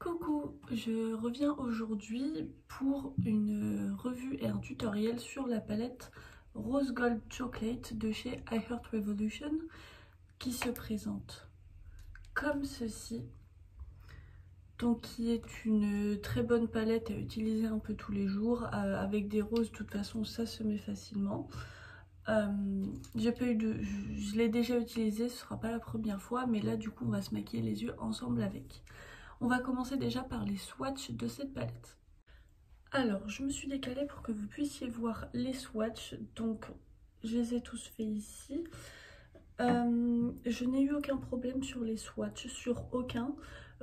Coucou, je reviens aujourd'hui pour une revue et un tutoriel sur la palette Rose Gold Chocolate de chez I Heart Revolution qui se présente comme ceci. Donc qui est une très bonne palette à utiliser un peu tous les jours avec des roses. De toute façon ça se met facilement. Je l'ai déjà utilisé, ce sera pas la première fois, mais là du coup on va se maquiller les yeux ensemble avec. On va commencer déjà par les swatchs de cette palette. Alors, je me suis décalée pour que vous puissiez voir les swatchs. Donc, je les ai tous faits ici. Je n'ai eu aucun problème sur les swatchs, sur aucun,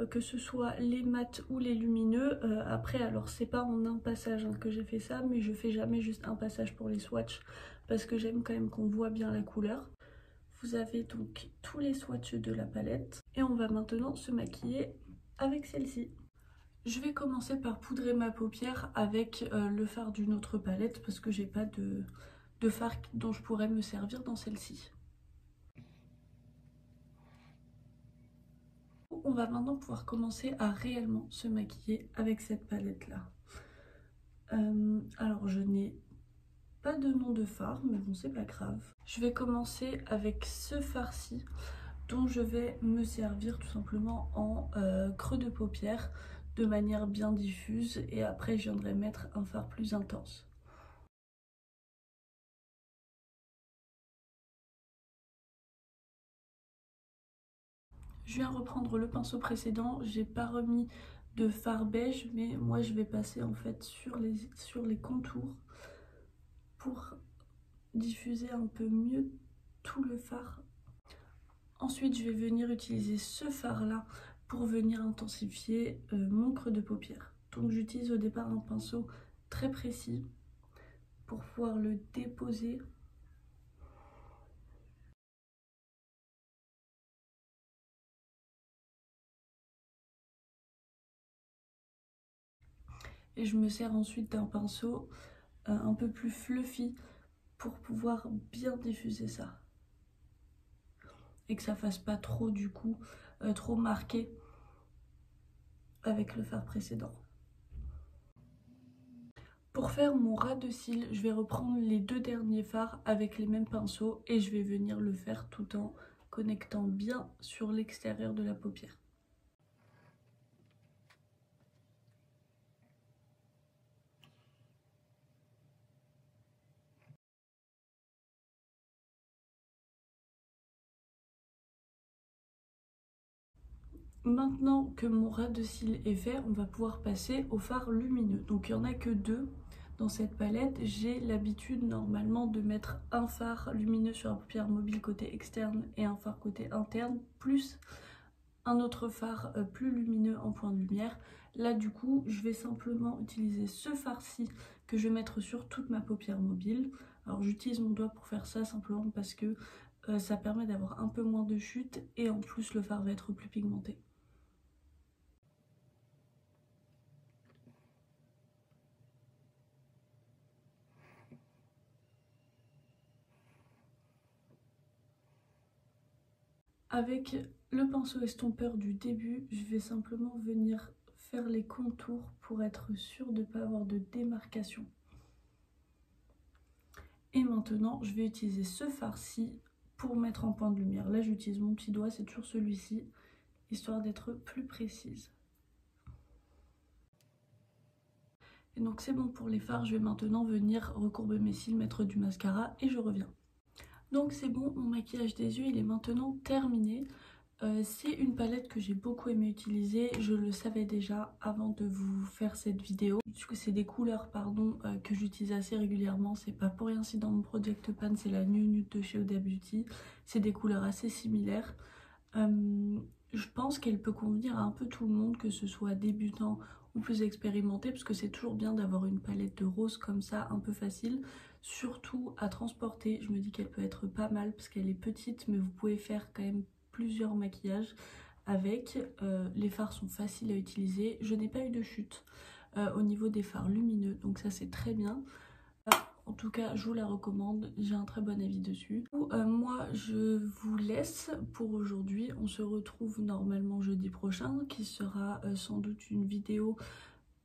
que ce soit les mat ou les lumineux. Après, alors c'est pas en un passage que j'ai fait ça, mais je fais jamais juste un passage pour les swatchs parce que j'aime quand même qu'on voit bien la couleur. Vous avez donc tous les swatchs de la palette et on va maintenant se maquiller avec celle-ci. Je vais commencer par poudrer ma paupière avec le fard d'une autre palette parce que j'ai pas de fard dont je pourrais me servir dans celle-ci. On va maintenant pouvoir commencer à réellement se maquiller avec cette palette là. Alors je n'ai pas de nom de fard mais bon c'est pas grave. Je vais commencer avec ce fard-ci dont je vais me servir tout simplement en creux de paupière de manière bien diffuse et après je viendrai mettre un fard plus intense. Je viens reprendre le pinceau précédent, j'ai pas remis de fard beige mais moi je vais passer en fait sur les contours pour diffuser un peu mieux tout le fard. Ensuite je vais venir utiliser ce fard là pour venir intensifier mon creux de paupière. Donc j'utilise au départ un pinceau très précis pour pouvoir le déposer. Et je me sers ensuite d'un pinceau un peu plus fluffy pour pouvoir bien diffuser ça. Et que ça fasse pas trop du coup, trop marqué avec le fard précédent. Pour faire mon ras de cils, je vais reprendre les deux derniers fards avec les mêmes pinceaux et je vais venir le faire tout en connectant bien sur l'extérieur de la paupière. Maintenant que mon ras de cils est fait, on va pouvoir passer au fard lumineux. Donc il n'y en a que deux dans cette palette. J'ai l'habitude normalement de mettre un fard lumineux sur la paupière mobile côté externe et un fard côté interne, plus un autre fard plus lumineux en point de lumière. Là du coup je vais simplement utiliser ce fard-ci que je vais mettre sur toute ma paupière mobile. Alors j'utilise mon doigt pour faire ça simplement parce que ça permet d'avoir un peu moins de chute et en plus le fard va être plus pigmenté. Avec le pinceau estompeur du début, je vais simplement venir faire les contours pour être sûre de ne pas avoir de démarcation. Et maintenant, je vais utiliser ce fard-ci pour mettre en point de lumière. Là, j'utilise mon petit doigt, c'est toujours celui-ci, histoire d'être plus précise. Et donc c'est bon pour les fards, je vais maintenant venir recourber mes cils, mettre du mascara et je reviens. Donc c'est bon, mon maquillage des yeux il est maintenant terminé. C'est une palette que j'ai beaucoup aimé utiliser, je le savais déjà avant de vous faire cette vidéo. C'est des couleurs que j'utilise assez régulièrement, c'est pas pour rien si dans mon Project Pan c'est la Nude Nude de chez Huda Beauty. C'est des couleurs assez similaires. Je pense qu'elle peut convenir à un peu tout le monde, que ce soit débutant ou plus expérimenté, parce que c'est toujours bien d'avoir une palette de rose comme ça, un peu facile, surtout à transporter. Je me dis qu'elle peut être pas mal parce qu'elle est petite, mais vous pouvez faire quand même plusieurs maquillages avec. Les fards sont faciles à utiliser. Je n'ai pas eu de chute au niveau des fards lumineux, donc ça c'est très bien. En tout cas, je vous la recommande, j'ai un très bon avis dessus. Moi, je vous laisse pour aujourd'hui. On se retrouve normalement jeudi prochain, qui sera sans doute une vidéo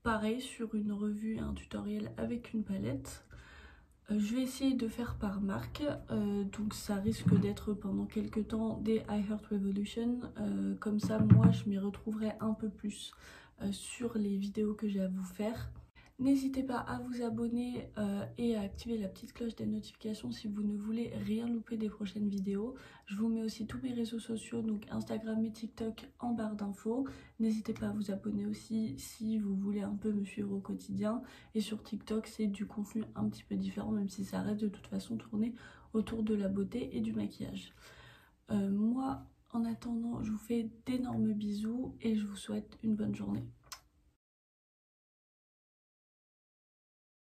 pareille sur une revue et un tutoriel avec une palette. Je vais essayer de faire par marque, donc ça risque d'être pendant quelques temps des I Heart Revolution. Comme ça, moi, je m'y retrouverai un peu plus sur les vidéos que j'ai à vous faire. N'hésitez pas à vous abonner et à activer la petite cloche des notifications si vous ne voulez rien louper des prochaines vidéos. Je vous mets aussi tous mes réseaux sociaux, donc Instagram et TikTok en barre d'infos. N'hésitez pas à vous abonner aussi si vous voulez un peu me suivre au quotidien. Et sur TikTok, c'est du contenu un petit peu différent, même si ça reste de toute façon tourné autour de la beauté et du maquillage. Moi, en attendant, je vous fais d'énormes bisous et je vous souhaite une bonne journée.